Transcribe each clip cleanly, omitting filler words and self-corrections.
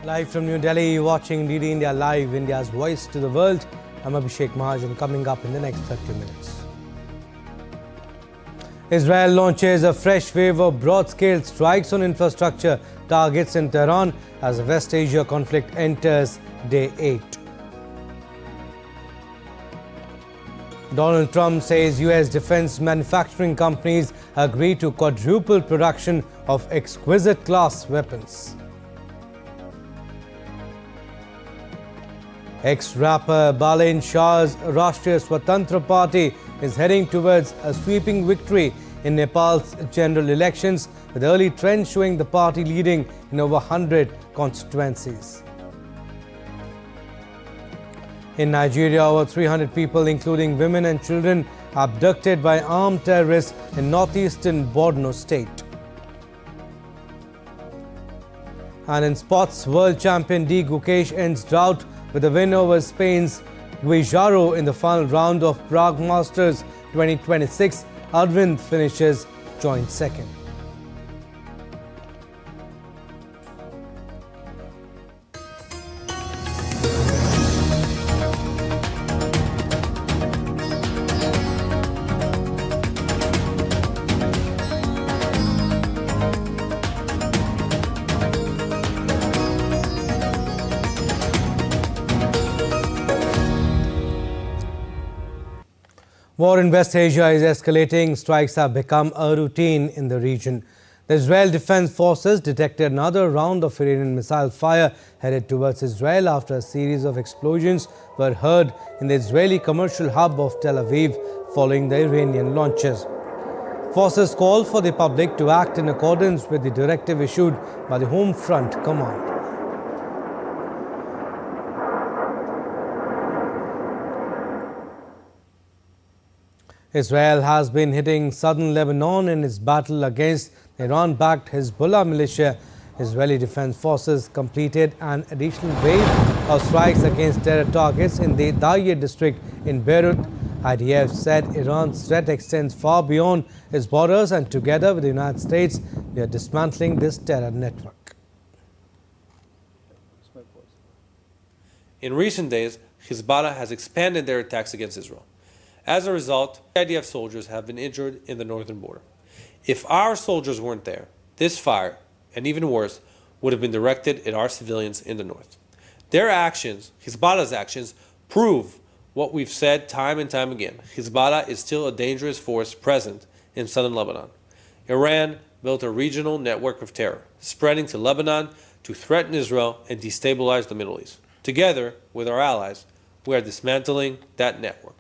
Live from New Delhi, you're watching DD India Live, India's voice to the world. I'm Abhishek Mahajan. Coming up in the next 30 minutes. Israel launches a fresh wave of broad-scale strikes on infrastructure targets in Tehran as the West Asia conflict enters day 8. Donald Trump says US defense manufacturing companies agree to quadruple production of exquisite class weapons. Ex-rapper Balen Shah's Rashtriya Swatantra Party is heading towards a sweeping victory in Nepal's general elections, with early trends showing the party leading in over 100 constituencies. In Nigeria, over 300 people, including women and children, abducted by armed terrorists in northeastern Borno state. And in sports, world champion Gukesh ends drought with a win over Spain's Guijaro in the final round of Prague Masters 2026. Arjun finishes joint second. War in West Asia is escalating. Strikes have become a routine in the region. The Israel Defense Forces detected another round of Iranian missile fire headed towards Israel after a series of explosions were heard in the Israeli commercial hub of Tel Aviv following the Iranian launches. Forces call for the public to act in accordance with the directive issued by the Home Front Command. Israel has been hitting southern Lebanon in its battle against the Iran-backed Hezbollah militia. Israeli Defense Forces completed an additional wave of strikes against terror targets in the Daya district in Beirut. IDF said Iran's threat extends far beyond its borders, and together with the United States, they are dismantling this terror network. In recent days, Hezbollah has expanded their attacks against Israel. As a result, IDF soldiers have been injured in the northern border. If our soldiers weren't there, this fire, and even worse, would have been directed at our civilians in the north. Their actions, Hezbollah's actions, prove what we've said time and time again. Hezbollah is still a dangerous force present in southern Lebanon. Iran built a regional network of terror, spreading to Lebanon to threaten Israel and destabilize the Middle East. Together with our allies, we are dismantling that network.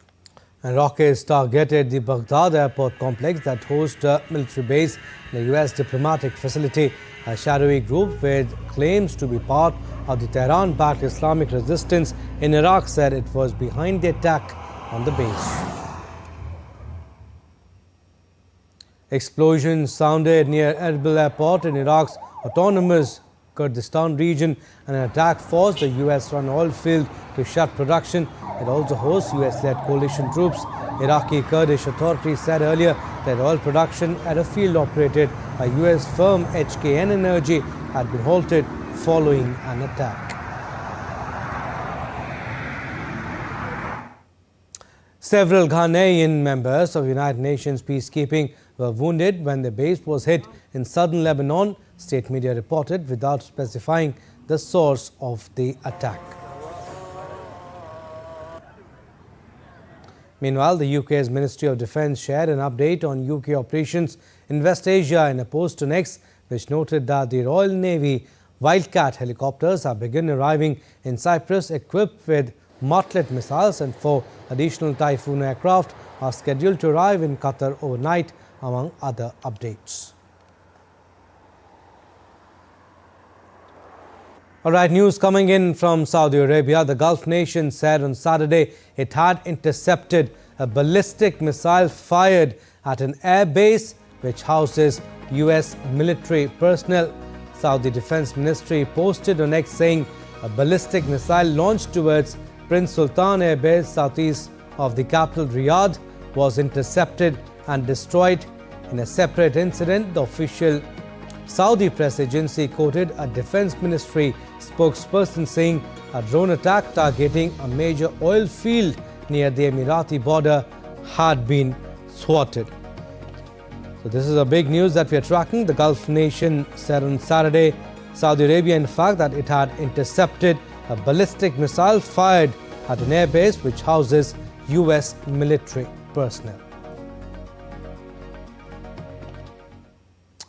And rockets targeted the Baghdad airport complex that hosts a military base, the US diplomatic facility. A shadowy group with claims to be part of the Tehran-backed Islamic resistance in Iraq said it was behind the attack on the base. Explosions sounded near Erbil airport in Iraq's autonomous Kurdistan region, and an attack forced the US-run oil field to shut production. It also hosts US-led coalition troops. Iraqi Kurdish authorities said earlier that oil production at a field operated by US firm HKN Energy had been halted following an attack. Several Ghanaian members of United Nations peacekeeping were wounded when their base was hit in southern Lebanon, state media reported, without specifying the source of the attack. Meanwhile, the UK's Ministry of Defence shared an update on UK operations in West Asia in a post on X, which noted that the Royal Navy Wildcat helicopters have begun arriving in Cyprus equipped with Martlet missiles, and 4 additional Typhoon aircraft are scheduled to arrive in Qatar overnight, among other updates. All right, news coming in from Saudi Arabia. The Gulf nation said on Saturday it had intercepted a ballistic missile fired at an air base which houses US military personnel. Saudi Defense Ministry posted on X saying a ballistic missile launched towards Prince Sultan Air Base southeast of the capital Riyadh was intercepted and destroyed. In a separate incident, the official Saudi press agency quoted a defense ministry spokesperson saying a drone attack targeting a major oil field near the Emirati border had been thwarted. So this is a big news that we are tracking. The Gulf nation said on Saturday, Saudi Arabia, in fact, that it had intercepted a ballistic missile fired at an airbase which houses US military personnel.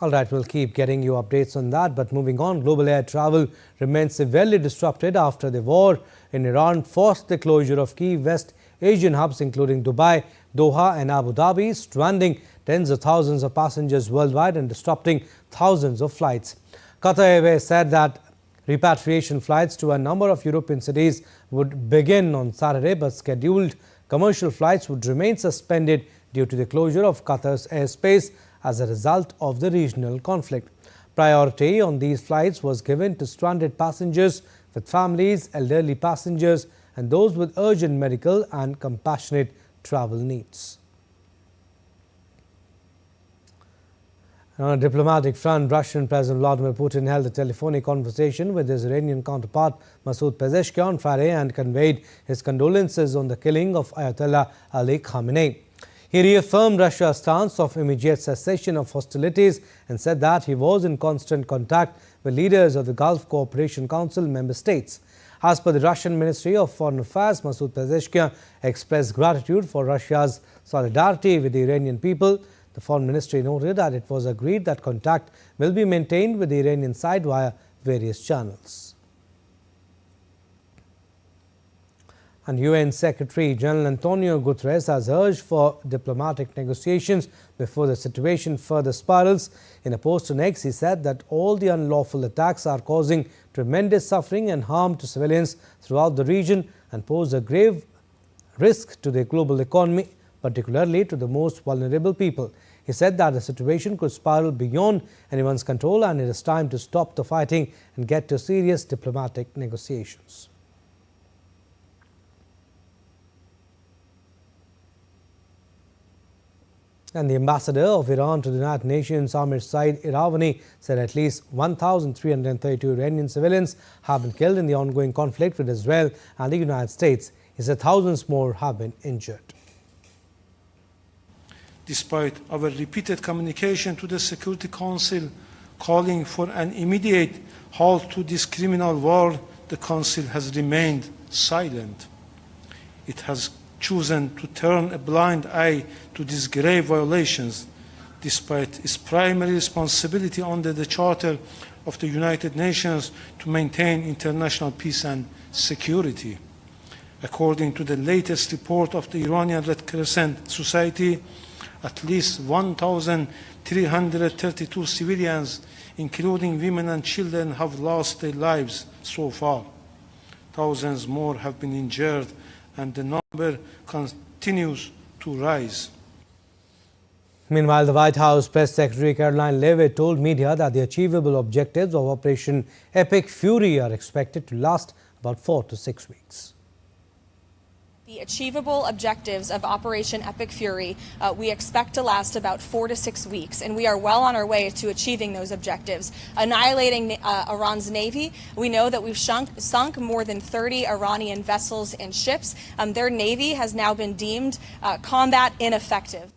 All right, we'll keep getting you updates on that. But moving on, global air travel remains severely disrupted after the war in Iran forced the closure of key West Asian hubs, including Dubai, Doha and Abu Dhabi, stranding tens of thousands of passengers worldwide and disrupting thousands of flights. Qatar Airways said that repatriation flights to a number of European cities would begin on Saturday, but scheduled commercial flights would remain suspended due to the closure of Qatar's airspace as a result of the regional conflict. Priority on these flights was given to stranded passengers with families, elderly passengers, and those with urgent medical and compassionate travel needs. On a diplomatic front, Russian President Vladimir Putin held a telephonic conversation with his Iranian counterpart Masoud Pezeshkian on Friday and conveyed his condolences on the killing of Ayatollah Ali Khamenei. He reaffirmed Russia's stance of immediate cessation of hostilities and said that he was in constant contact with leaders of the Gulf Cooperation Council member states. As per the Russian Ministry of Foreign Affairs, Masoud Pezeshkian expressed gratitude for Russia's solidarity with the Iranian people. The Foreign Ministry noted that it was agreed that contact will be maintained with the Iranian side via various channels. And UN Secretary General Antonio Guterres has urged for diplomatic negotiations before the situation further spirals. In a post on X, he said that all the unlawful attacks are causing tremendous suffering and harm to civilians throughout the region and pose a grave risk to the global economy, particularly to the most vulnerable people. He said that the situation could spiral beyond anyone's control and it is time to stop the fighting and get to serious diplomatic negotiations. And the ambassador of Iran to the United Nations, Amir Said Iravani, said at least 1,332 Iranian civilians have been killed in the ongoing conflict with Israel and the United States. He said thousands more have been injured. Despite our repeated communication to the Security Council calling for an immediate halt to this criminal war, the Council has remained silent. It has chosen to turn a blind eye to these grave violations, despite its primary responsibility under the Charter of the United Nations to maintain international peace and security. According to the latest report of the Iranian Red Crescent Society, at least 1,332 civilians, including women and children, have lost their lives so far. Thousands more have been injured, and the number continues to rise. Meanwhile, the White House Press Secretary Caroline Leavitt told media that the achievable objectives of Operation Epic Fury are expected to last about 4 to 6 weeks. The achievable objectives of Operation Epic Fury we expect to last about 4 to 6 weeks, and we are well on our way to achieving those objectives. Annihilating Iran's navy, we know that we've sunk more than 30 Iranian vessels and ships. Their navy has now been deemed combat ineffective.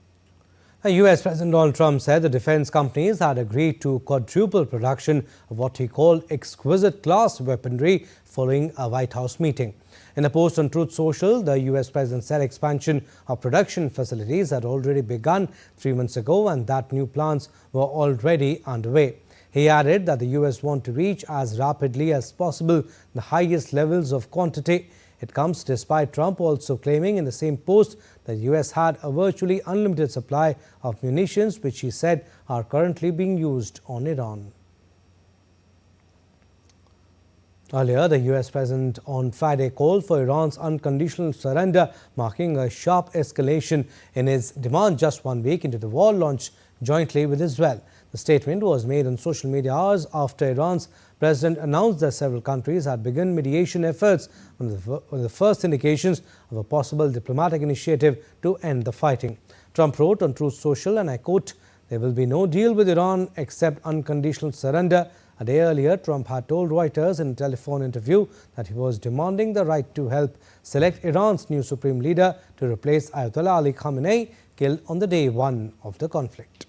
US President Donald Trump said the defense companies had agreed to quadruple production of what he called exquisite class weaponry following a White House meeting. In a post on Truth Social, the US President said expansion of production facilities had already begun 3 months ago and that new plants were already underway. He added that the US want to reach as rapidly as possible the highest levels of quantity. It comes despite Trump also claiming in the same post that the US had a virtually unlimited supply of munitions, which he said are currently being used on Iran. Earlier, the US President on Friday called for Iran's unconditional surrender, marking a sharp escalation in his demand just 1 week into the war launched jointly with Israel. The statement was made on social media hours after Iran's president announced that several countries had begun mediation efforts on the first indications of a possible diplomatic initiative to end the fighting. Trump wrote on Truth Social, and I quote, There will be no deal with Iran except unconditional surrender. A day earlier, Trump had told Reuters in a telephone interview that he was demanding the right to help select Iran's new supreme leader to replace Ayatollah Ali Khamenei, killed on the day one of the conflict.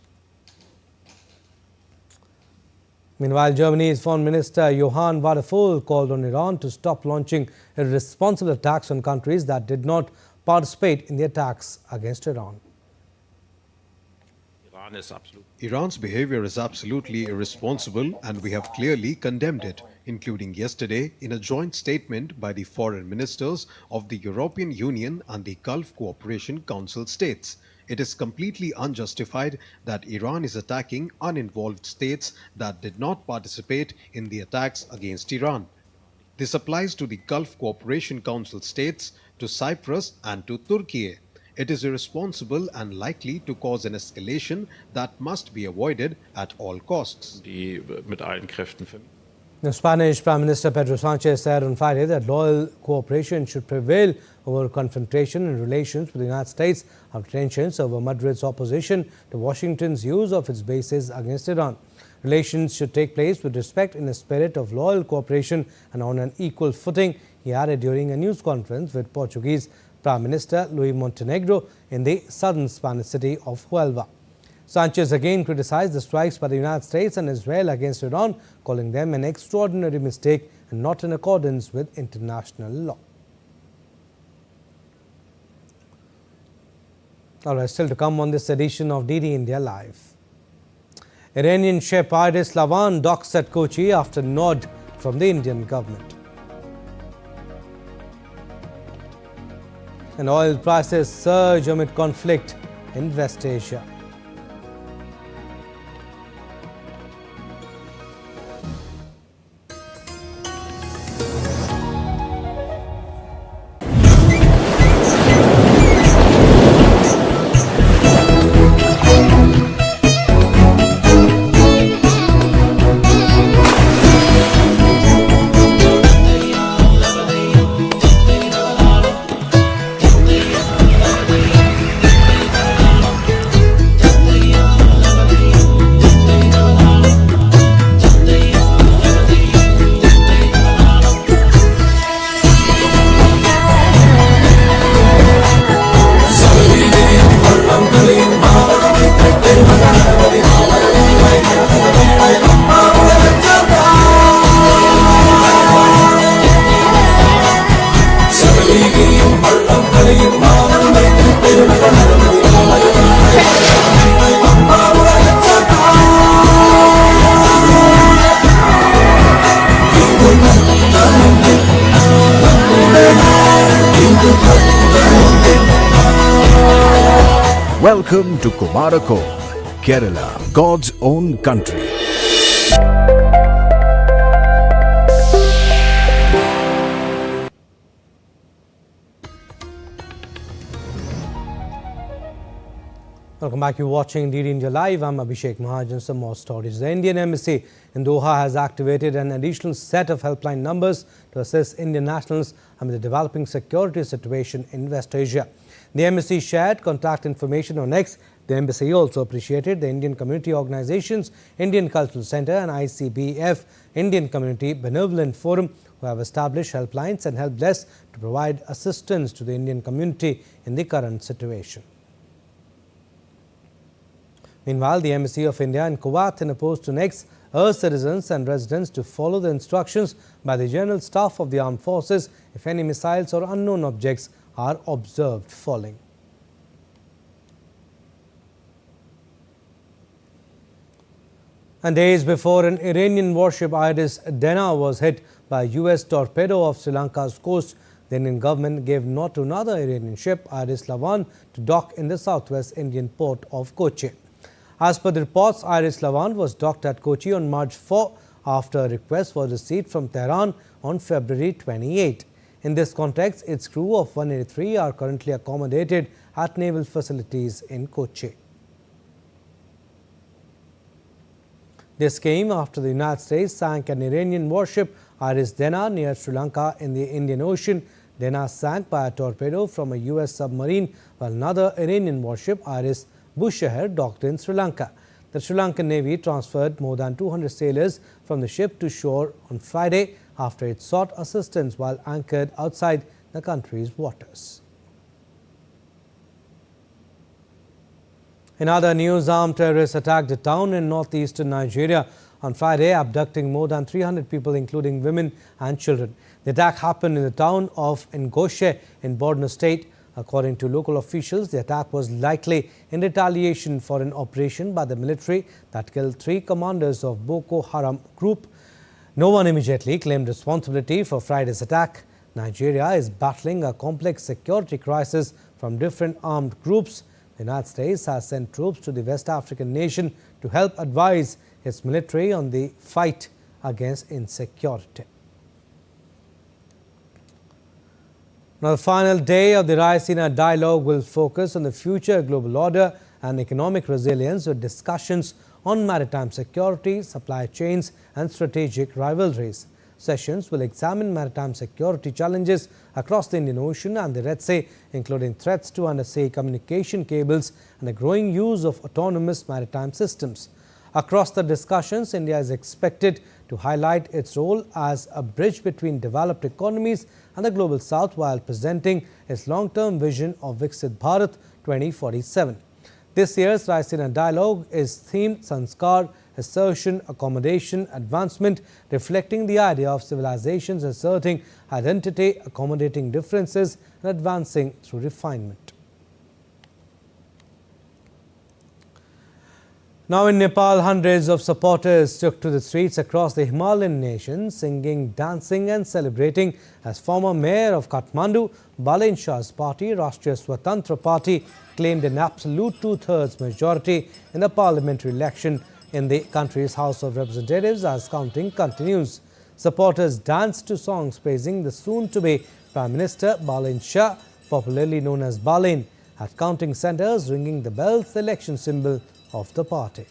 Meanwhile, Germany's Foreign Minister Johann Wadephul called on Iran to stop launching irresponsible attacks on countries that did not participate in the attacks against Iran. Iran's behavior is absolutely irresponsible and we have clearly condemned it, including yesterday in a joint statement by the foreign ministers of the European Union and the Gulf Cooperation Council states. It is completely unjustified that Iran is attacking uninvolved states that did not participate in the attacks against Iran. This applies to the Gulf Cooperation Council states, to Cyprus and to Turkey. It is irresponsible and likely to cause an escalation that must be avoided at all costs. The Spanish Prime Minister Pedro Sanchez said on Friday that loyal cooperation should prevail over confrontation in relations with the United States after tensions over Madrid's opposition to Washington's use of its bases against Iran. Relations should take place with respect in a spirit of loyal cooperation and on an equal footing, he added during a news conference with Portuguese Prime Minister Luis Montenegro in the southern Spanish city of Huelva. Sanchez again criticized the strikes by the United States and Israel against Iran, calling them an extraordinary mistake and not in accordance with international law. All right, still to come on this edition of DD India Live. Iranian ship IST docks at Kochi after nod from the Indian government. And oil prices surge amid conflict in West Asia. Welcome to Kumarakom, Kerala, God's own country. Welcome back. You're watching DD India Live. I'm Abhishek Mahajan. Some more stories. The Indian Embassy in Doha has activated an additional set of helpline numbers to assist Indian nationals amid the developing security situation in West Asia. The embassy shared contact information on X. The embassy also appreciated the Indian community organizations, Indian Cultural Center and ICBF, Indian Community Benevolent Forum, who have established helplines and help desks to provide assistance to the Indian community in the current situation. Meanwhile, the Embassy of India in Kuwait, in a post on X, urged citizens and residents to follow the instructions by the General Staff of the Armed Forces if any missiles or unknown objects are observed falling. And days before an Iranian warship IST Dena was hit by a US torpedo off Sri Lanka's coast, the Indian government gave nod to another Iranian ship, IST Lavan, to dock in the southwest Indian port of Kochi. As per the reports, IST Lavan was docked at Kochi on March 4 after a request was received from Tehran on February 28. In this context, its crew of 183 are currently accommodated at naval facilities in Kochi. This came after the United States sank an Iranian warship, IST Dena, near Sri Lanka in the Indian Ocean. Dena sank by a torpedo from a US submarine, while another Iranian warship, IST Bushehr, docked in Sri Lanka. The Sri Lankan Navy transferred more than 200 sailors from the ship to shore on Friday after it sought assistance while anchored outside the country's waters. In other news, armed terrorists attacked a town in northeastern Nigeria on Friday, abducting more than 300 people, including women and children. The attack happened in the town of Gukesh in Borno state. According to local officials, the attack was likely in retaliation for an operation by the military that killed 3 commanders of Boko Haram group. No one immediately claimed responsibility for Friday's attack. Nigeria is battling a complex security crisis from different armed groups. The United States has sent troops to the West African nation to help advise its military on the fight against insecurity. Now, the final day of the Raisina Dialogue will focus on the future global order and economic resilience with discussions on maritime security, supply chains and strategic rivalries. Sessions will examine maritime security challenges across the Indian Ocean and the Red Sea, including threats to undersea communication cables and the growing use of autonomous maritime systems. Across the discussions, India is expected to highlight its role as a bridge between developed economies and the global south while presenting its long-term vision of Viksit Bharat 2047. This year's Raisina Dialogue is themed Sanskar, Assertion, Accommodation, Advancement, reflecting the idea of civilizations asserting identity, accommodating differences and advancing through refinement. Now in Nepal, hundreds of supporters took to the streets across the Himalayan nation, singing, dancing and celebrating as former mayor of Kathmandu, Balen Shah's party, Rashtriya Swatantra Party, claimed an absolute 2/3 majority in the parliamentary election in the country's House of Representatives as counting continues. Supporters danced to songs praising the soon-to-be Prime Minister Balen Shah, popularly known as Balen, at counting centres, ringing the bells, the election symbol of the party.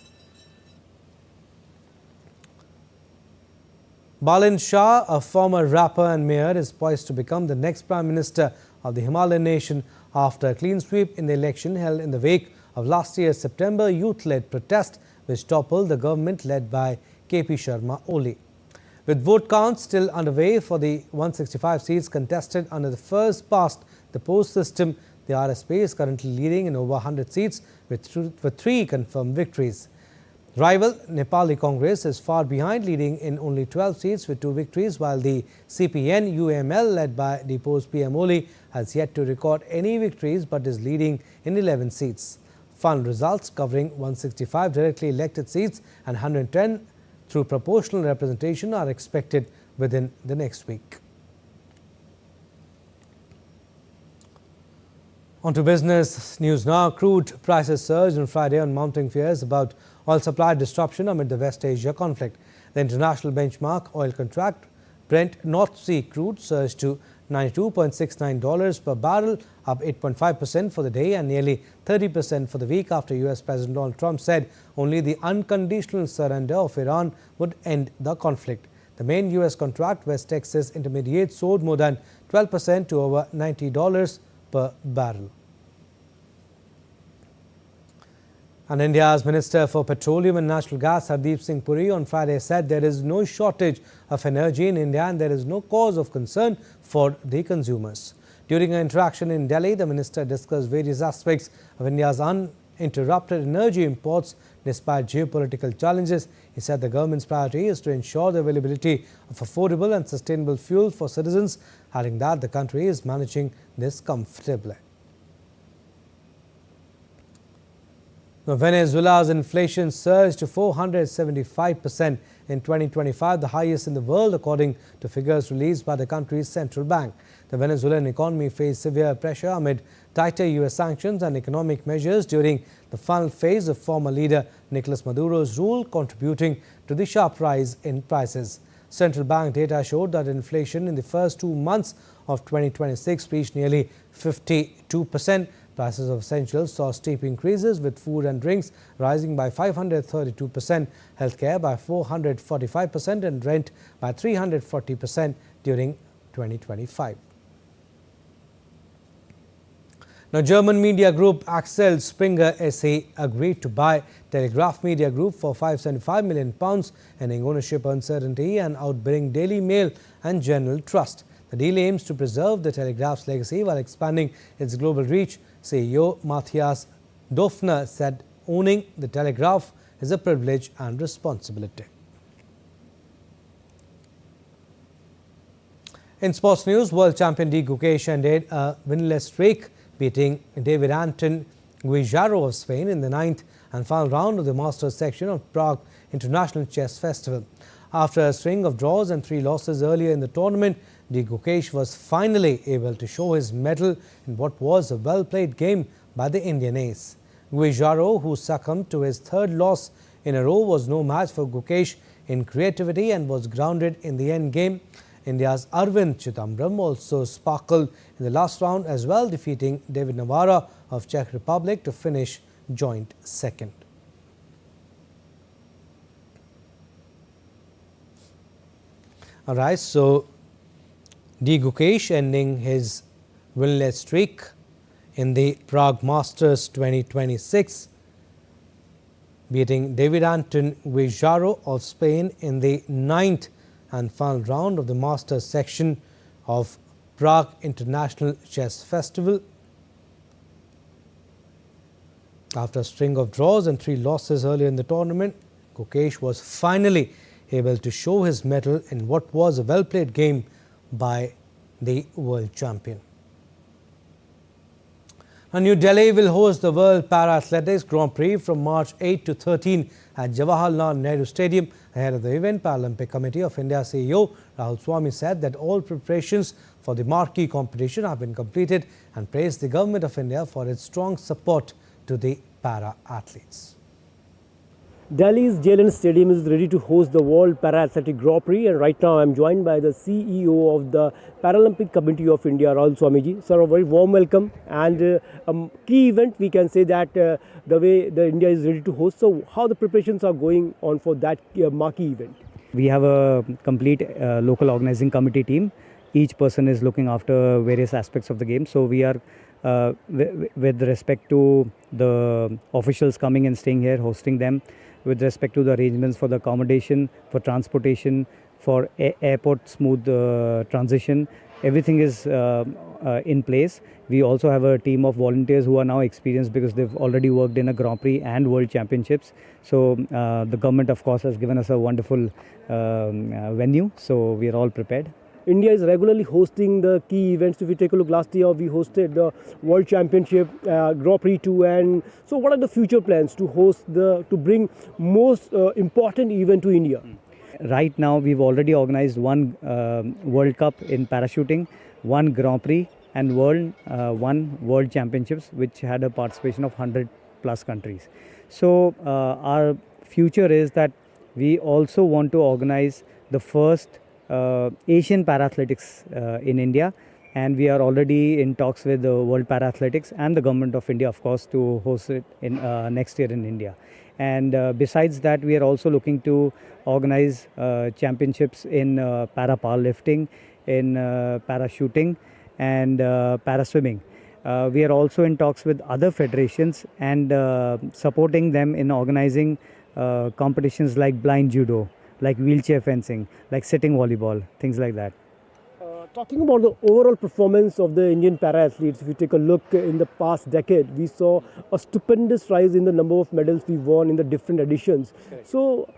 Balen Shah, a former rapper and mayor, is poised to become the next Prime Minister of the Himalayan nation after a clean sweep in the election held in the wake of last year's September youth-led protest which toppled the government led by KP Sharma Oli. With vote counts still underway for the 165 seats contested under the first past the post system, the RSP is currently leading in over 100 seats with 3 confirmed victories. Rival Nepali Congress is far behind, leading in only 12 seats with 2 victories, while the CPN-UML led by deposed PM Oli has yet to record any victories but is leading in 11 seats. Final results covering 165 directly elected seats and 110 through proportional representation are expected within the next week. On to business news now. Crude prices surged on Friday on mounting fears about oil supply disruption amid the West Asia conflict. The international benchmark oil contract, Brent North Sea crude, surged to $92.69 per barrel, up 8.5% for the day and nearly 30% for the week after US President Donald Trump said only the unconditional surrender of Iran would end the conflict. The main US contract, West Texas Intermediate, soared more than 12% to over $90 per barrel. And India's Minister for Petroleum and Natural Gas, Hardeep Singh Puri, on Friday said there is no shortage of energy in India and there is no cause of concern for the consumers. During an interaction in Delhi, the minister discussed various aspects of India's uninterrupted energy imports despite geopolitical challenges. He said the government's priority is to ensure the availability of affordable and sustainable fuel for citizens, adding that the country is managing this comfortably. Now, Venezuela's inflation surged to 475% in 2025, the highest in the world according to figures released by the country's central bank. The Venezuelan economy faced severe pressure amid tighter US sanctions and economic measures during the final phase of former leader Nicolas Maduro's rule, contributing to the sharp rise in prices. Central bank data showed that inflation in the first 2 months of 2026 reached nearly 52%. Prices of essentials saw steep increases, with food and drinks rising by 532%, healthcare by 445% and rent by 340% during 2025. Now, German media group Axel Springer SE agreed to buy Telegraph Media Group for £575 million, ending ownership uncertainty and outbidding Daily Mail and General Trust. The deal aims to preserve the Telegraph's legacy while expanding its global reach. CEO Matthias Dofner said owning the Telegraph is a privilege and responsibility. In sports news, world champion Gukesh ended a winless streak, beating David Anton Guijaro of Spain in the 9th and final round of the Masters section of Prague International Chess Festival. After a string of draws and 3 losses earlier in the tournament, Gukesh was finally able to show his mettle in what was a well-played game by the Indian ace. Guijaro, who succumbed to his 3rd loss in a row, was no match for Gukesh in creativity and was grounded in the end game. India's Arvind Chidambaram also sparkled in the last round as well, defeating David Navarra of Czech Republic to finish joint 2nd. Alright, so Gukesh ending his winless streak in the Prague Masters 2026, beating David Anton Guijaro of Spain in the 9th and final round of the Masters section of Prague International Chess Festival. After a string of draws and 3 losses earlier in the tournament, Gukesh was finally able to show his mettle in what was a well-played game by the world champion. Now, New Delhi will host the World Para Athletics Grand Prix from March 8 to 13 at Jawaharlal Nehru Stadium. Ahead of the event, Paralympic Committee of India CEO Rahul Swami said that all preparations for the marquee competition have been completed and praised the Government of India for its strong support to the para athletes. Delhi's Jalen Stadium is ready to host the World Para-Athletic Grand Prix, and right now I am joined by the CEO of the Paralympic Committee of India, Rahul Swamiji. Sir, a very warm welcome, and a key event we can say that the way the India is ready to host. So how the preparations are going on for that marquee event? We have a complete local organizing committee team. Each person is looking after various aspects of the game. So we are with respect to the officials coming and staying here, hosting them, with respect to the arrangements for the accommodation, for transportation, for airport smooth transition. Everything is in place. We also have a team of volunteers who are now experienced because they've already worked in a Grand Prix and World Championships. So the government, of course, has given us a wonderful venue. So we are all prepared. India is regularly hosting the key events. If you take a look, last year we hosted the World Championship, Grand Prix 2, and so what are the future plans to host to bring most important event to India? Right now we've already organized one World Cup in parachuting, one Grand Prix, and one World Championships, which had a participation of 100 plus countries. So our future is that we also want to organize the first Asian Para-Athletics in India, and we are already in talks with the World Para-Athletics and the Government of India, of course, to host it in next year in India. And besides that, we are also looking to organize championships in para-powerlifting, in parachuting, and para-swimming. We are also in talks with other federations and supporting them in organizing competitions like blind judo, like wheelchair fencing, like sitting volleyball, things like that. Talking about the overall performance of the Indian para-athletes, if you take a look in the past decade, we saw a stupendous rise in the number of medals we won in the different editions. So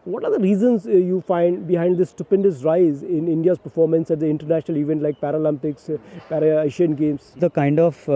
what are the reasons you find behind this stupendous rise in India's performance at the international event like Paralympics, Para-Asian Games? The kind of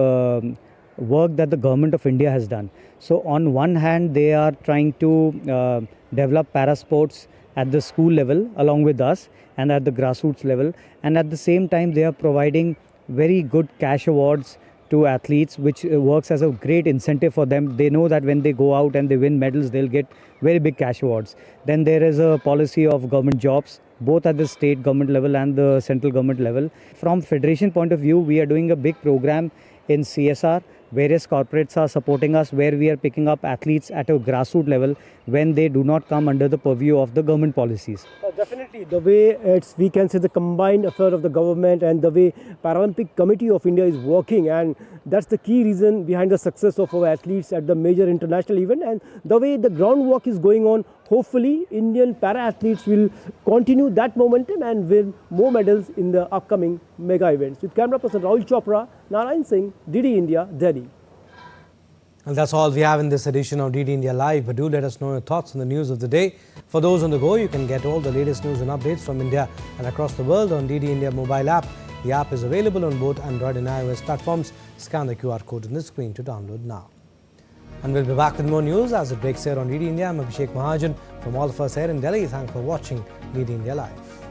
work that the Government of India has done. So on one hand, they are trying to develop para-sports at the school level along with us and at the grassroots level, and at the same time they are providing very good cash awards to athletes, which works as a great incentive for them. They know that when they go out and they win medals, they'll get very big cash awards. Then there is a policy of government jobs, both at the state government level and the central government level. From federation point of view, we are doing a big program in CSR Various corporates are supporting us, where we are picking up athletes at a grassroots level when they do not come under the purview of the government policies. Definitely, the way we can say the combined effort of the government and the way Paralympic Committee of India is working, and that's the key reason behind the success of our athletes at the major international event, and the way the groundwork is going on. Hopefully, Indian para-athletes will continue that momentum and win more medals in the upcoming mega events. With camera person Rahul Chopra, Narayan Singh, DD India, Delhi. And that's all we have in this edition of DD India Live. But do let us know your thoughts on the news of the day. For those on the go, you can get all the latest news and updates from India and across the world on DD India mobile app. The app is available on both Android and iOS platforms. Scan the QR code on the screen to download now. And we'll be back with more news as it breaks here on DD India. I'm Abhishek Mahajan. From all of us here in Delhi, thanks for watching DD India Live.